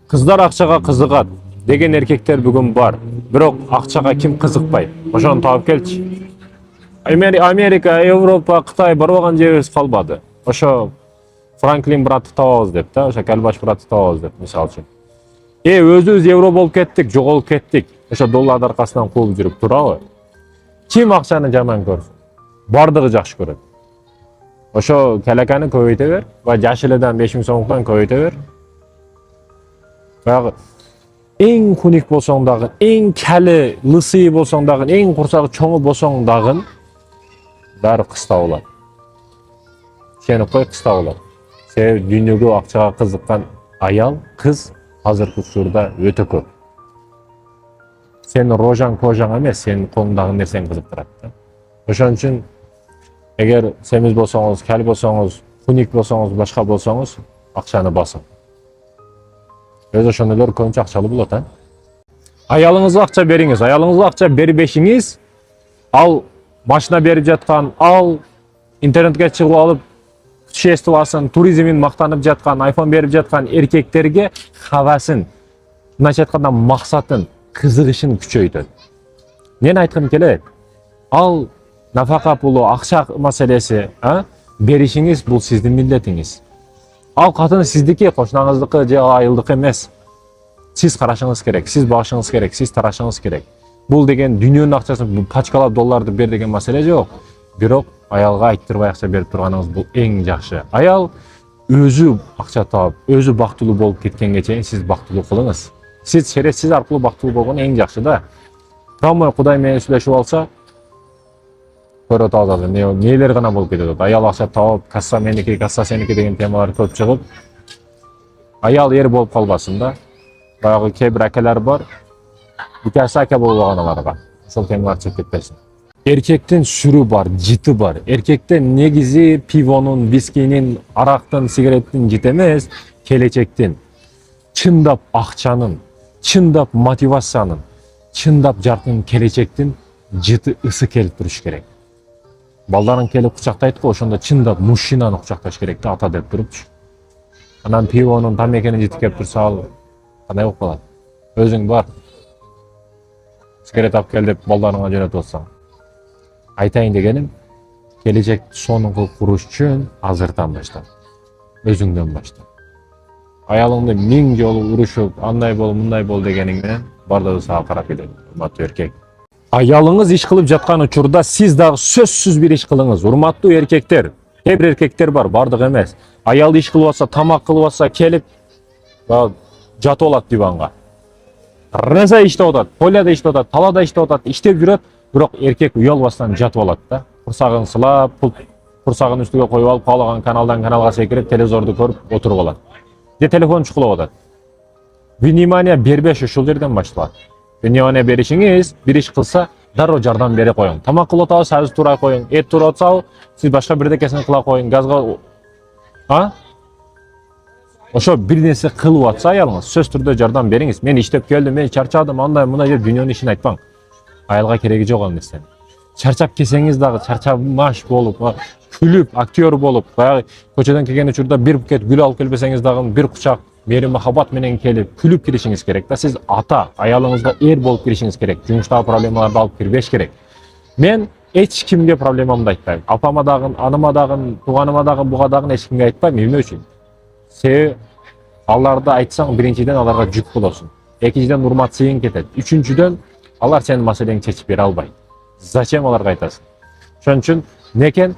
Kızlar akçaga kızıgat деген erkekler bugün var. Бирок акчага ким кызыкпайт? Ошону таап келчи. Америка, Европа, Кытай барбаган жерибиз калбады. Ошо Франклин братты табабыз деп да, ошо Калбаш братты табабыз деп, мисалы үчүн. Өзүбүз евро болуп кеттик, жоголуп кеттик. Ошо доллардын аркасынан кууп жүрүп турабы? Ким акчаны жаман көрсүн? Бардыгы жакшы көрөт. Ошо келекени көбөйтө бер, ва жаш эледен 5000 сомдуктан көбөйтө бер. Баягы эң хуник болсоң дагы, эң кали, лысый болсоң дагы, эң курсагы чоңу болсоң дагы баары кыста болот. Сенип кой, кыста болот. Себеби дүйнөгө акчага кызыккан аял, кыз азыркы учурда өтө көп. Сенин рожаң, кожаң эмес, сенин колуңдагы нерсең кызыктырат да. Ошон үчүн эгер семиз болсоңуз, кали болсоңуз, хуник болсоңуз, башка болсоңуз, акчаны басың. Өз ошонолор көбүнчө акчалуу болот, а? Аялыңызга акча бериңиз, аялыңызга акча бербешиңиз, ал машина берип жаткан, ал интернетке чыгып алып путешествиясын, туризмин мактанып жаткан, айфон берип жаткан эркектерге хавасын, мындайча айтканда максатын, кызыгышын күчөйтөт. Мен айткым келет, ал нафака пулу, акча маселеси, беришиңиз бул сиздин милдетиңиз. Ал катын сиздики, кошунаңыздыкы же айылдыкы эмес. Сиз карашыңыз керек, сиз багышыңыз керек, сиз тарашыңыз керек. Бул деген дүйнөнүн акчасын пачкалап долларды бер деген маселе жок. Бирок аялга айттырбай акча берип турганыңыз бул эң жакшы. Аял өзү акча таап, өзү бактылуу болуп кеткенге чейин сиз бактылуу кылыңыз. Сиз сиз аркылуу бактылуу болгон эң жакшы да. Турамай Кудай менен сүйлөшүп алса, көрөт алады, нелер гана болуп кетет. Аял акча таап, касса меники, касса сеники деген темалар көп чыгып, аял эр болуп калбасын да. Баягы кээ бир акелер бар, бутасы аке болбогон аларга. Ошол темалар чыгып кетпесин. Эркектин сүрү бар, жыты бар. Эркектен негизи пивонун, вискинин, арактын, сигареттин жыты эмес, келечектин, чындап акчанын, чындап мотивациянын, чындап жаркын келечектин жыты ысы келип туруш керек. Балдарын келип кучактайт го, ошондо чындап мужчинаны кучакташ керек да, ата деп турупчу. Анан пивонун, тамекенин жыты келип турса, ал кандай болуп калат? Өзүң бар. Сигарет алып кел деп балдарыңа жөнөтүп атсаң. Айтайын дегеним, келечекти сонун кылып куруш үчүн азыртан башта. Өзүңдөн башта. Аялыңды 1000 жолу урушуп, андай бол, мындай бол дегениң менен бардыгы сага карап кетет, урматтуу эркек. Аялыңыз иш кылып жаткан учурда сиз дагы сөзсүз бир иш кылыңыз. Урматтуу эркектер, кээ бир эркектер бар, бардыгы эмес. Аял иш кылып атса, тамак кылып атса, келип жатып алат диванга. Рыза иштеп атат, поляда иштеп атат, талада иштеп атат, иштеп жүрөт, бирок эркек уялбастан жатып алат да. Курсагын сылап, курсагын үстүгө коюп алып, каалаган каналдан каналга секирип, телевизорду көрүп отуруп алат. Же телефон чукулап атат. Внимание бербеш ушул жерден башталат. Внимание беришиңиз, бир иш кылса, дароо жардам бере коюң. Тамак кылып атабы, сабыз турай коюң. Эт туруп атсабы, сиз башка бирдекесин кыла коюң. Газга ошо бир нерсе кылып атса аялыңыз, сөз түрдө жардам бериңиз. Мен иштеп келдим, мен чарчадым, андай мындай деп дүйнөнүн ишин айтпаң. Аялга кереги жок ал нерсенин. Чарчап келсеңиз дагы чарчамаш болуп, күлүп, актер болуп, баягы көчөдөн келген учурда бир букет гүл алып келбесеңиз дагы бир кучак мээри махаббат менен келип, күлүп киришиңиз керек да. Сиз ата, аялыңызга эр болуп киришиңиз керек. Жумуштагы проблемаларды алып кирбеш керек. Мен эч кимге проблемамды айтпайм. Апама дагы, аныма дагы, тууганыма дагы, буга дагы эч кимге айтпайм. Эмне үчүн? Себеби аларды айтсаң, биринчиден аларга жүк болосуң. Экинчиден урмат сыйын кетет. Үчүнчүдөн алар сенин маселеңди чечип бере албайт. Зачем аларга айтасың? Ошон үчүн некен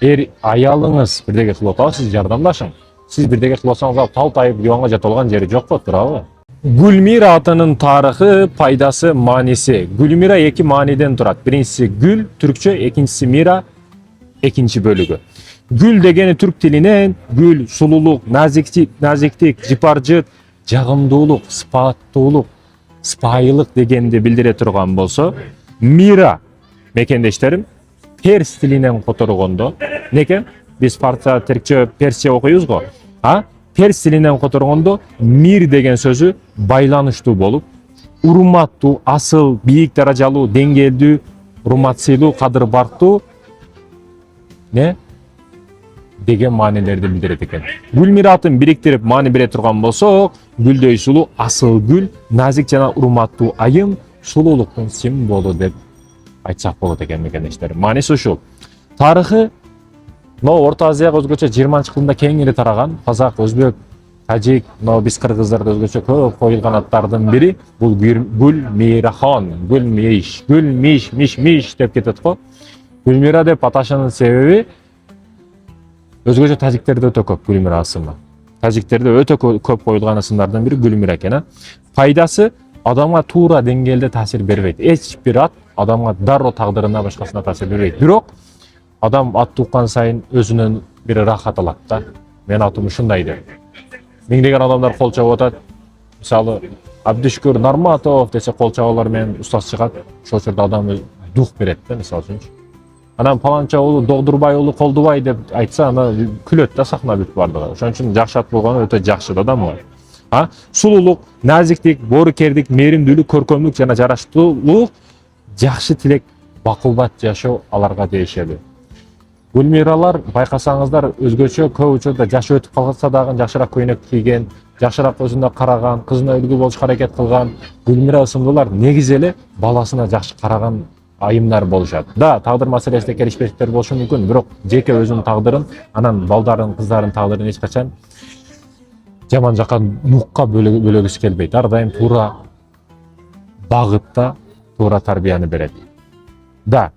аялыңыз бирдеге кылып атабы, сиз жардамдашың. Сиз бирдеге кылып атсаңыз, ал тал тайып диванга жатып алган жери жок го, турабы? Гүлмира атынын тарыхы, пайдасы, мааниси. Гүлмира эки мааниден турат. Биринчиси гүл, түркчө, экинчиси мира, экинчи бөлүгү. Гүл дегени түрк тилинен гүл, сулуулук, назиктик, жыпаржыт, жагымдуулук, сыпаттуулук, сыпайылык дегенди билдире турган болсо, мира мекендештерим перс тилинен которгондо, некен? Биз парса тиркче персче окуйбуз го. Перс тилинен которгондо мир деген сөзү байланыштуу болуп, урматтуу, асыл, бийик даражалуу, деңгээлдүү, урмат сыйлуу, кадыр барктуу, деген маанилерди билдирет экен. Гүлмира атын бириктирип маани бере турган болсок, гүлдөй сулуу асыл гүл, назик жана урматтуу айым сулуулуктун символу деп айтсак болот экен мекендештер. Мааниси ушул. Тарыхы Орто Азияга өзгөчө 20-кылымда кеңири тараган. Казак, өзбек, тажик, биз кыргыздарда өзгөчө көп коюлган аттардын бири бул Гүлмирахон, Гүлмиш, миш деп кетет го. Гүлмира деп аташынын себеби өзгөчө тажиктерде өтө көп Гүлмира асымы. Тажиктерде өтө көп коюлган асымдардын бири Гүлмира экен. Пайдасы адамга туура деңгээлде таасир бербейт. Эч бир ат адамга дароо тагдырына башкасына таасир бербейт. Бирок адам ат туккан сайын өзүнөн бир рахат алат да. Мен атым ушундай деп. Миңдеген адамдар кол чабып атат. Мисалы, Абдишкүр Нарматов десе кол чабуулар менен устаз чыгат. Ошол жерде адам дух берет да, мисалы үчүнчү. Анан паланча уулу Догдурбай уулу Колдубай деп айтса, ана күлөт да сахна бүт бардыгы. Ошон үчүн жакшы ат болгону өтө жакшы да адамга. Сулуулук, назиктик, боорукердик, мээримдүүлүк, көркөмдүк жана жараштуулук, жакшы тилек, бакубат жашоо аларга тиешелүү. Гүлмиралар байкасаңыздар өзгөчө көп учурда жашы өтүп калса дагы жакшыраак көйнөк кийген, жакшыраак өзүнө караган, кызына үлгү болушка аракет кылган Гүлмира ысымдуулар негизи эле баласына жакшы караган айымдар болушат. Да, тагдыр маселесинде келишпештиктер болушу мүмкүн, бирок жеке өзүнүн тагдырын, анан балдарын, кыздарын тагдырын эч качан жаман жакка нукка бөлөгүсү келбейт. Ар дайым туура багытта туура тарбияны берет. Да,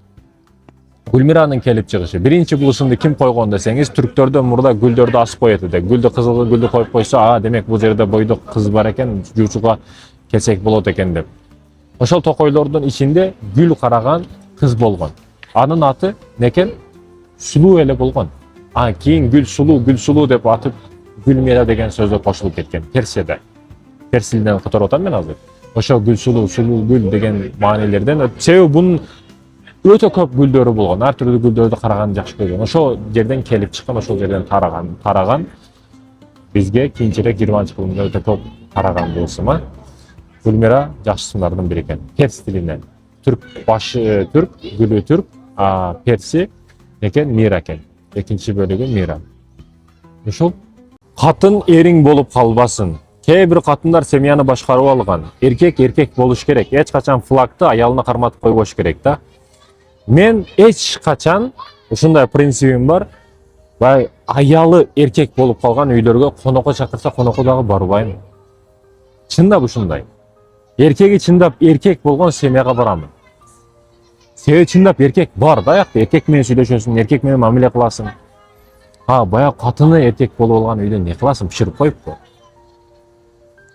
Гүлмиранын келип чыгышы. Биринчи бул ысымды ким койгон десеңиз, түрктөрдө мурда гүлдөрдү асып коет эди. Гүлдү кызыл гүлдү коюп койсо, демек бул жерде бойдок кыз бар экен, жуучуга келсек болот экен деп. Ошол токойлордун ичинде гүл караган кыз болгон. Анын аты некен? Сулуу эле болгон. Кийин гүл сулуу деп атып Гүлмира деген сөзү кошулуп кеткен. Персияда. Перс тилинен которуп атам мен азыр. Ошо гүл сулуу гүл деген маанилерден. Себеби бунун өтө көп гүлдөрү болгон. Ар түрдүү гүлдөрдү караган жакшы көргөн. Ошол жерден келип чыккан, ошол жерден тараган. Бизге кийинчерээк 20-кылымда өтө көп тараган бул ысым. Гүлмира жакшы ысымдардын бири экен. Перс тилинен. Түрк башы түрк, гүлү түрк, перси экен Мира экен. Экинчи бөлүгү Мира. Ушул катын эриң болуп калбасын. Кээ бир катындар семьяны башкарып алган. Эркек болуш керек. Эч качан флагты аялына карматып койбош керек да. Мен эч качан ушундай принцибим бар. Аялы эркек болуп калган үйлөргө конокко чакырса, конокко дагы барбайм. Чындап ушундай. Эркеги чындап эркек болгон семьяга барамын. Себеби чындап эркек бар да, эркек менен сүйлөшөсүң, эркек менен мамиле кыласың. Баягы катыны эркек болуп алган үйдө не кыласың, биширип коюппу.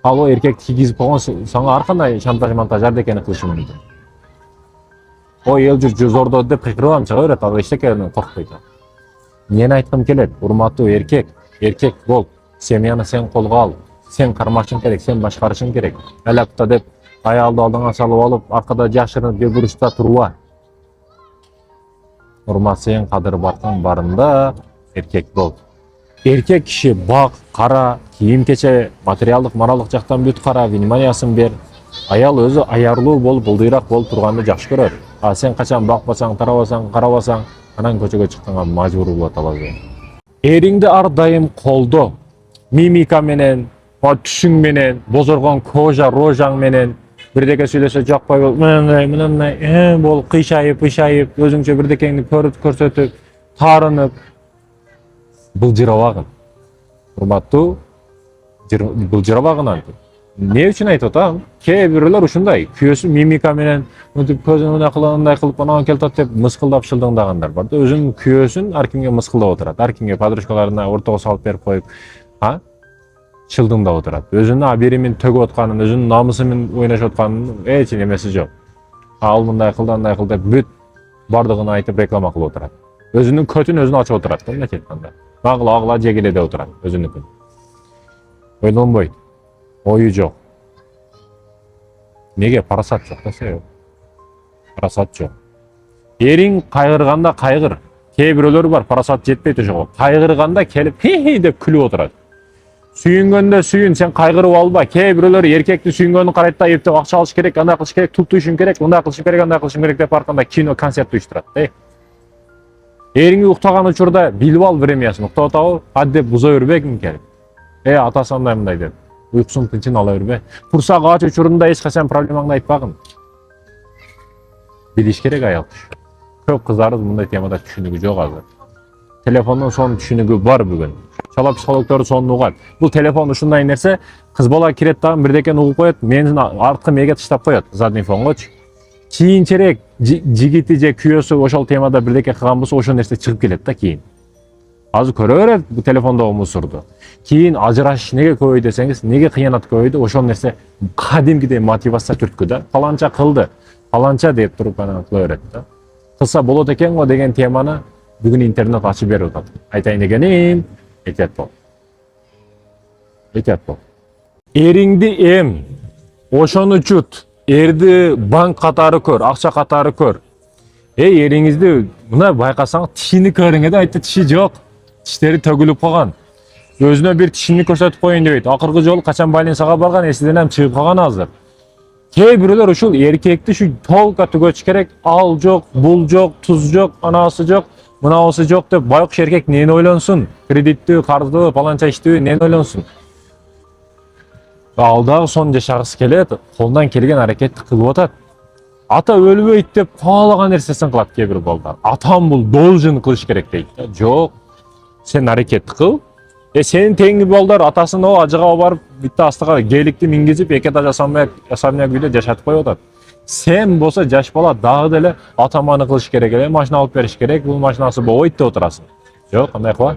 Ал о эркекти кийгизип койгон сага ар кандай шантаж ардекени кылышы мүмкүн. Эл жүр зордо деп кыйкырып чыга берет, ал эчтекеден коркпойт. Мени айткым келет, урматтуу эркек бол, семьяны сен колго ал, сен кармашың керек, сен башкарышың керек. Алакта деп аялды алдыңа салып алып, аркада жашырынып бир буручта турба. Урмат, сен кадыр баркың барында эркек бол. Эркек киши бак, кара, кийим кече, материалдык, моралдык жактан бүт кара, вниманиясын бер. Аял өзү аярлуу болуп, былдыйраак болуп турганды жакшы көрөт. Сен качан бакпасаң, тарабасаң, карабасаң, анан көчөгө чыкканга мажбур болот алады. Эриңди ар дайым колдо. Мимика менен, түсүң менен, бозоргон кожа, рожаң менен бирдеке сүйлөсө жакпай болуп, мындай болуп кыйшайып, өзүңчө бирдекеңди көрсөтүп, таарынып былжырабагын. Урматтуу, былжырабагын антип. Не үчүн айтып атам? Кээ бирөөлөр ушундай, күйөөсү мимика менен мынтип көзүн мындай кылып анан келтат деп мыскылдап шылдыңдагандар бар да. Өзүнүн күйөөсүн ар кимге мыскылдап отурат. Ар кимге подружкаларына ортого салып берип коюп, шылдыңдап отурат. Өзүнүн аберимин төгүп атканын, өзүнүн намысы менен ойношуп атканын эч немеси жок. Ал мындай кылды, андай кылды деп бүт бардыгын айтып реклама кылып отурат. Өзүнүн көтүн өзүн ачып отурат да, мындай айтканда. Агыла жегиле деп отурат өзүнүкүн. Ойлонбойт. Ою жок. Неге? Парасат жок да себеп. Парасат жок. Эриң кайгырганда кайгыр. Кээ бирөөлөр бар, парасат жетпейт ошого. Кайгырганда келип хи деп күлүп отурат. Сүйүнгөндө сүйүн, сен кайгырып алба. Кээ бирөөлөр эркекти сүйүнгөнүн карайт да, эптеп акча алыш керек, андай кылыш керек, туп туйшум керек, мындай кылышым керек, андай кылышым керек деп арканда кино, концерт уюштурат да. Эринги уктаган учурда билип ал премиясын, уктап атабы, ат деп буза бербегиң керек. Атасы андай мындай деп. Уйкусун тынчын ала бербе. Курсак ач учурунда эч качан проблемаңды айтпагын. Билиш керек аял киши. Көп кыздарыбыз мындай темада түшүнүгү жок азыр. Телефондон сонун түшүнүгү бар бүгүн. Чала психологдор сонун угат. Бул телефон ушундай нерсе, кыз бала кирет дагы бирдекени угуп коет, менин арткы мээге таштап коет, задний фонгочу. Кийинчерээк жигити же күйөөсү ошол темада бирдеке кылган болсо ошол нерсе чыгып келет да кийин. Азыр көрө берет бул телефондогу мусорду. Кийин ажырашыш неге көбөйдү десеңиз, неге кыянат көбөйдү? Ошол нерсе кадимкидей мотивация түрткү да. Фаланча кылды, фаланча деп туруп анан кыла берет да. Кылса болот экен го деген теманы бүгүн интернет ачып берип атат. Айтайын дегеним, этият бол. Этият бол. Эриңди эм, ошону учут. Эрди банк катары көр, акча катары көр. Эриңизди мына байкасаң, тишини көрүңө да айтты тиши жок. Тиштери төгүлүп калган. Өзүнө бир тишини көрсөтүп коеюн дебейт. Акыркы жолу качан больницага барган эсиден чыгып калган азыр. Кээ бирөөлөр ушул эркекти шу толка түгөтүш керек. Ал жок, бул жок, туз жок, анасы жок, мынабысы жок деп байкуш эркек нени ойлонсун? Кредиттүү, карздуу, паланча иштүү нени ойлонсун? Ал дагы сонун жашагысы келет, колунан келген аракетти кылып атат. Ата өлбөйт деп каалаган нерсесин кылат кээ бир балдар. Атам бул должен кылыш керек дейт. Жок. Сен аракет кыл. Сенин теңги балдар атасын ажыга барып, битте астыга гейликти мингизип, эки этаж особняк үйдө жашатып коюп атат. Сен болсо жаш бала дагы деле атаманы кылыш керек эле, машина алып бериш керек, бул машинасы болбойт деп отурасың. Жок, кандай кыла?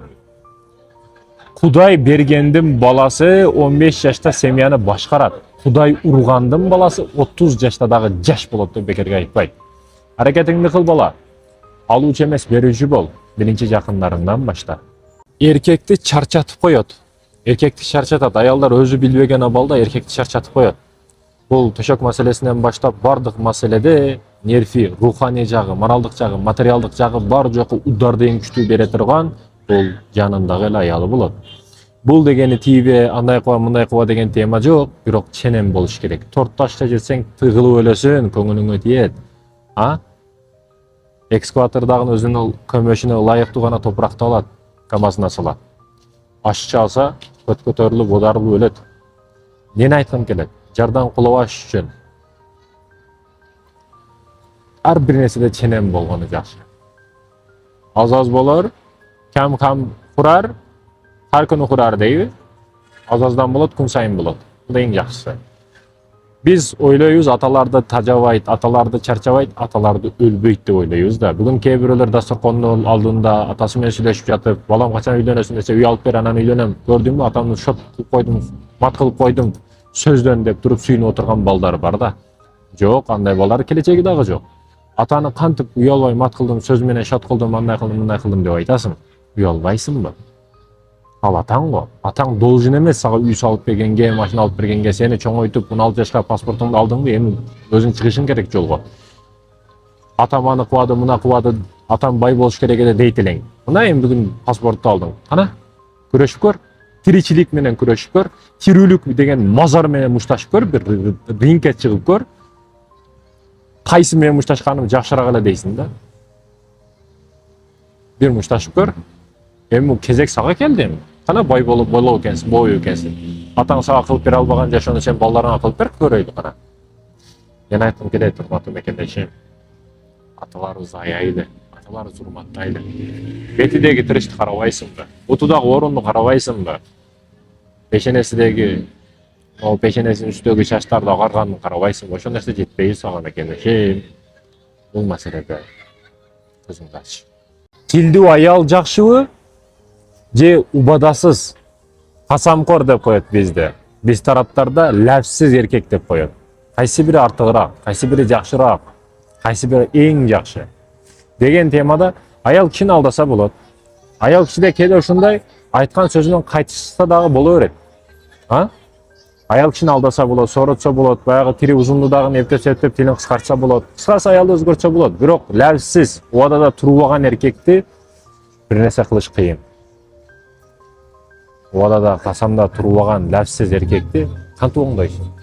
Кудай бергендин баласы 15 жашта семьяны башкарат. Кудай ургандын баласы 30 жашта дагы жаш болот деп бекерге айтпайт. Аракетиңди кыл бала. Алуучу эмес, берүүчү бол. Биринчи жакындарыңдан башта. Эркекти чарчатып коет. Эркекти чарчатат. Аялдар өзү билбеген абалда эркекти чарчатып коет. Бул төшөк маселесинен баштап бардык маселеде нерви, руханий жагы, моралдык жагы, материалдык жагы бар жоку ударды эң күчтүү бере турган бул жанындагы эле аялы болот. Бул дегени тийбе, андай кыла, мындай кыла деген тема жок, бирок ченем болуш керек. Торт ташта жүрсөң тыгылып өлөсүн, көңүлүңө тиет. Экскаватордагы өзүнүн көмөшүнө ылайыктуу гана топуракты алат, камазына салат. Ашчы алса, көтөрүлүп, одарылып өлөт. Нени айткым келет? Жардан кулабаш үчүн ар бир нерседе ченем болгону жакшы. Аз болор, кам курар, ар күнү курар дейби? Аздан болот, күн сайын болот. Бул эң жакшысы. Биз ойлойбуз, аталарды тажабайт, аталарды чарчабайт, аталарды өлбөйт деп ойлойбуз да. Бүгүн кээ бирөөлөр дасторкондун алдында атасы менен сүйлөшүп жатып, балам качан үйлөнөсүң десе, үй алып бер, анан үйлөнөм. Көрдүңбү, атамды шот кылып койдум, мат кылып койдум, сөздөн деп туруп сүйүнүп отурган балдар бар да. Жок, андай балдар келечеги дагы жок. Атаны кантип уялбай мат кылдым, сөз менен шот кылдым, андай кылдым, мындай кылдым деп айтасың. Уялбайсыңбы? Ал атаң го. Атаң должен эмес сага үй салып бергенге, машина алып бергенге, сени чоңойтуп 16 жашка паспортуңду алдыңбы, эми өзүң чыгышың керек жолго. Атам аны кылады, мына кылады, атам бай болуш керек эле дейт элең. Мына эми бүгүн паспортту алдың. Кана? Күрөшүп көр. Тиричилик менен күрөшүп көр. Тирүүлүк деген мазар менен мушташып көр, бир рингке чыгып көр. Кайсы менен мушташканым жакшыраак эле дейсиң да. Бир мушташып көр. Эми кезек сага келди эми. Кана бай болуп экенсиң, болбойбу экенсиң. Атаң сага кылып бере албаган жашоону сен балдарыңа кылып бер, көрөйлү кана. Мен айткым келет, урматтуу мекендешим. Аталарыбыз аяйлы, аталарыбыз урматтайлы. Бетидеги тиричти карабайсыңбы? Бутудагы орунду карабайсыңбы? Пешенесидеги, пешенесинин үстүндөгү чачтарды агарганын карабайсыңбы? Ошол нерсе жетпейби сага мекендешим? Бул маселеде көзүңдү ач. Тилдүү аял жакшыбы? Же убадасыз касамкор деп коет бизде. Биз тараптарда ләпсиз эркек деп коет. Кайсы бири артыгыраак, кайсы бири жакшыраак, кайсы бири эң жакшы деген темада аял кишини алдаса болот. Аял кишиде кээде ушундай айткан сөзүнөн кайтышса дагы боло берет. Аял кишини алдаса болот, сооротсо болот, баягы тири узунду дагы эптеп тилин кыскартса болот. Кыскасы аялды өзгөртсө болот. Бирок ләпсиз убадада турбаган эркекти бир нерсе кылыш кыйын. Убадада касамда турбаган ләпсиз эркекти кантип оңдойсуң?